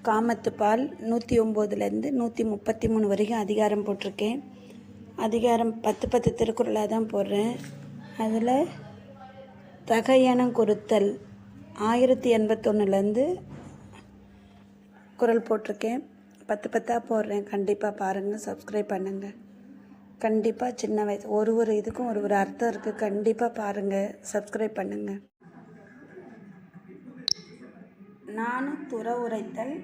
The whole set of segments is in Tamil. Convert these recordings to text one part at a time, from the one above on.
காமத்துப்பால் 109லேருந்து 133 வரைக்கும் அதிகாரம் போட்டிருக்கேன். அதிகாரம் 10 திருக்குறளாக தான் போடுறேன். அதில் தகையணம் குறித்தல் 1081லேருந்து குறள் போட்டிருக்கேன். 10 போடுறேன். கண்டிப்பாக பாருங்கள், சப்ஸ்கிரைப் பண்ணுங்கள். கண்டிப்பாக சின்ன வயசு ஒரு இதுக்கும் ஒரு அர்த்தம் இருக்குது. கண்டிப்பாக பாருங்கள், சப்ஸ்கிரைப் பண்ணுங்கள். நானும் துற உரைத்தல்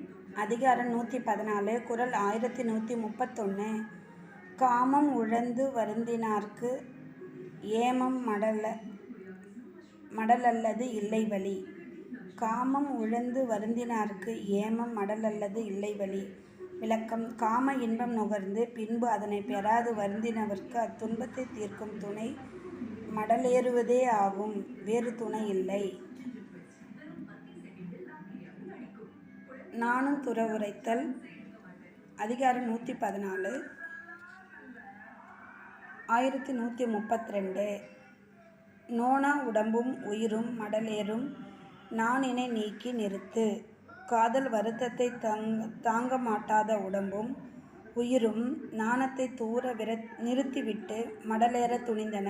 அதிகாரம் 114 குறள் 1131. காமம் உழந்து வருந்தினார்க்கு ஏமம் மடலல்லது இல்லை வழி. காமம் உழந்து வருந்தினார்க்கு ஏமம் மடலல்லது இல்லை வழி. விளக்கம்: காம இன்பம் நுகர்ந்து பின்பு அதனை பெறாது வருந்தினவர்க்கு அத்துன்பத்தை தீர்க்கும் துணை மடலேறுவதே ஆகும், வேறு துணை இல்லை. நானும் துற உரைத்தல் அதிகாரம் 114 1132. நோனா உடம்பும் உயிரும் மடலேறும் நாணினை நீக்கி நிறுத்து. காதல் வருத்தத்தை தாங்க மாட்டாத உடம்பும் உயிரும் நாணத்தை தூர நிறுத்திவிட்டு மடலேற துணிந்தன.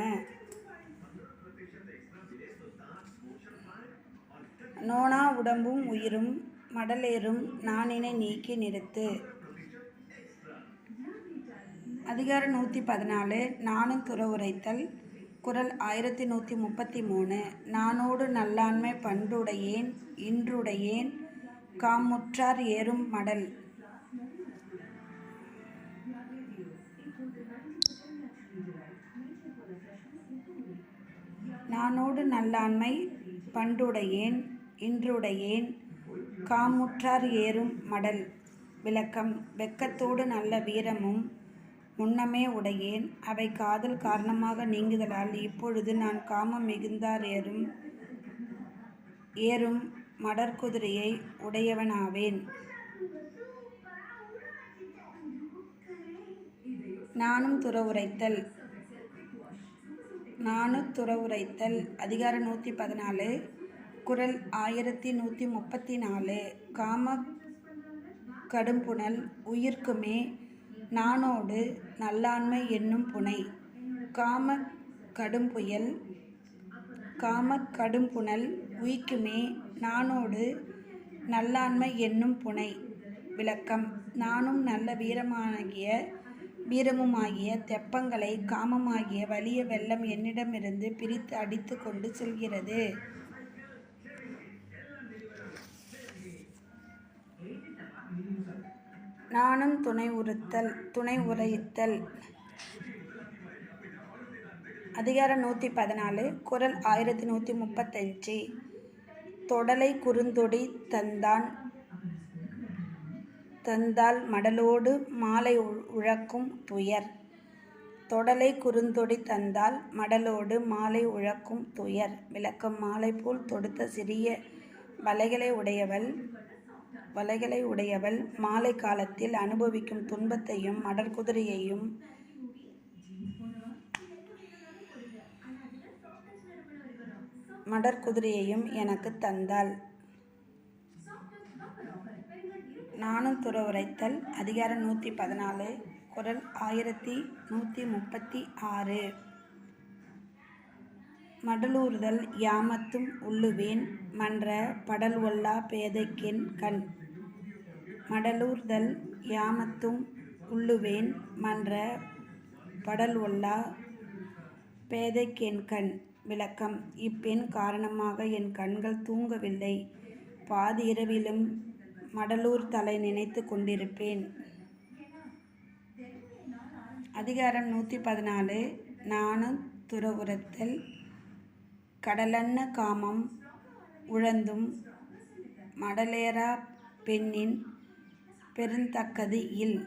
நோனா உடம்பும் உயிரும் மடலேறும் நாணினை நீக்கி நிறுத்து. அதிகாரம் 114 நானும் துற உரைத்தல் குறள் 1133. நானோடு நல்லாண்மை பண்டுடையேன் இன்றுடையேன் காமுற்றார் ஏறும் மடல். நானோடு நல்லாண்மை பண்டுடையேன் இன்றுடையேன் காமுற்றார் ஏறும் மடல். விளக்கம்: வெட்கத்தோடு நல்ல வீரமும் முன்னமே உடையேன். அவை காதல் காரணமாக நீங்குதலால் இப்பொழுது நான் காமம் மிகுந்தார் ஏறும் மடற்குதிரையை உடையவனாவேன். நானும் துற உரைத்தல் அதிகாரம் 114 குறள் 1134. காம கடும்புணல் உயிர்க்குமே நாணோடு நல்லாண்மை என்னும் புனை. காம கடும்புணல் உயிர்க்குமே நாணோடு நல்லாண்மை என்னும் புனை. விளக்கம்: நானும் நல்ல வீரமுமாகிய தெப்பங்களை காமமாகிய வலிய வெள்ளம் என்னிடமிருந்து பிரித்து அடித்து கொண்டு செல்கிறது. நானும் துணை உரைத்தல் அதிகாரம் 114 குறள் 1135. தொடலை குறுந்தொடி தந்தால் மடலோடு மாலை உழக்கும் துயர். தொடலை குறுந்தொடி தந்தால் மடலோடு மாலை உழக்கும் துயர். விளக்கம்: மாலை போல் தொடுத்த சிறிய வலைகளை உடையவள் மாலை காலத்தில் அனுபவிக்கும் துன்பத்தையும் மடற்குதிரையையும் எனக்கு தந்தாள். நானும் துற உரைத்தல் அதிகாரம் 114 குறள் 1136. மடலூர்தல் யாமத்தும் உள்ளுவேன் மன்ற படல் ஒல்லா பேதைக்கென் கண். மடலூர்தல் யாமத்தும் உள்ளுவேன் மன்ற படல் ஒல்லா பேதைக்கென் கண். விளக்கம்: இப்பெண் காரணமாக என் கண்கள் தூங்கவில்லை. பாதி இரவிலும் மடலூர் தலை நினைத்து கொண்டிருப்பேன். அதிகாரம் 114 நானும் துற உரைத்தல் கடலன்ன காமம் உழந்தும் மடலேறா பெண்ணின் பெருந்தக்கது இல்.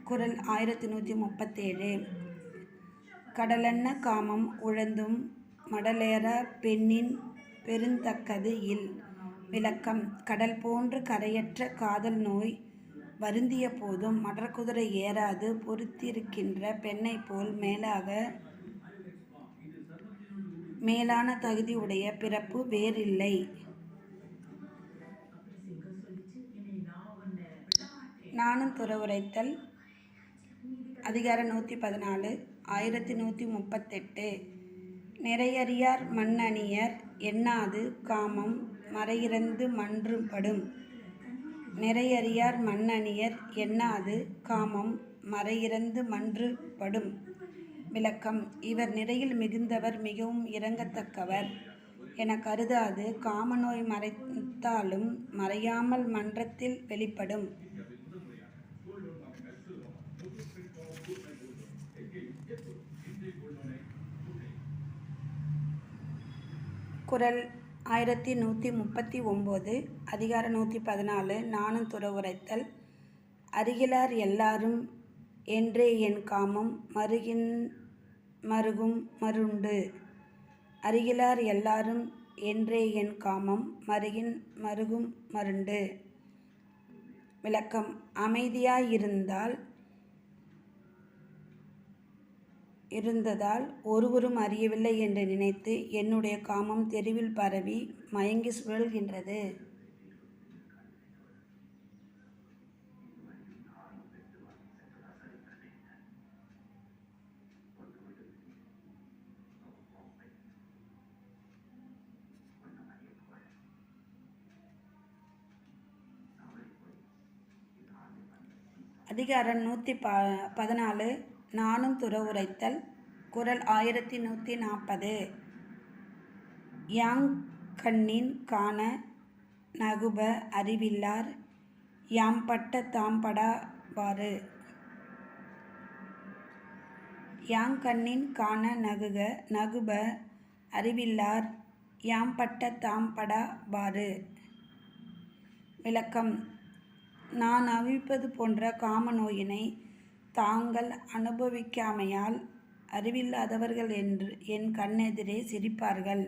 குறள் 1137. கடலன்ன காமம் உழந்தும் மடலேறா பெண்ணின் பெருந்தக்கது இல். விளக்கம்: கடல் போன்று கரையற்ற காதல் நோய் வருந்திய போதும் மடற்குதிரை ஏறாது பொறுத்திருக்கின்ற பெண்ணை போல் மேலாக மேலான தகுதி உடைய பிறப்பு வேறில்லை. நானும் துறவுரைத்தல். அதிகாரம் 114 1138. நிறையறியார் மண்ணணியர் எண்ணாது காமம் மறையிறந்து மன்றுபடும். நிறையறியார் மண்ணணியர் எண்ணாது காமம் மறையிறந்து மன்றுபடும். விளக்கம். இவர் நிறையில் மிகுந்தவர், மிகவும் இரங்கத்தக்கவர் என கருதாது காமநோய் மறைத்தாலும் மறையாமல் மன்றத்தில் வெளிப்படும். குறள் 1139. அதிகாரம் 114. நானும் துறவுரைத்தல். அருகிலார் எல்லாரும் என்றே என் காமம் மருகும் மருண்டு. அருகிலார் எல்லாரும் என்றே என் காமம் மருகும் மருண்டு. விளக்கம். இருந்ததால் ஒருவரும் அறியவில்லை என்று நினைத்து என்னுடைய காமம் தெருவில் பரவி மயங்கி சுழல்கின்றது. அதிகாரம் 114. நானும் துறவுரைத்தல். குறள் 1140. யாங்கண்ணின் காண நகுப அறிவில்லார் யாம்பட்ட தாம்படாவாறு. யாங்கண்ணின் காண நகுப அறிவில்லார் யாம்பட்ட தாம்படாவாறு. விளக்கம். நான் அவிழ்ப்பது போன்ற காம நோயினை தாங்கள் அனுபவிக்காமையால் அறிவில்லாதவர்கள் என்று என் கண்ணெதிரே சிரிப்பார்கள்.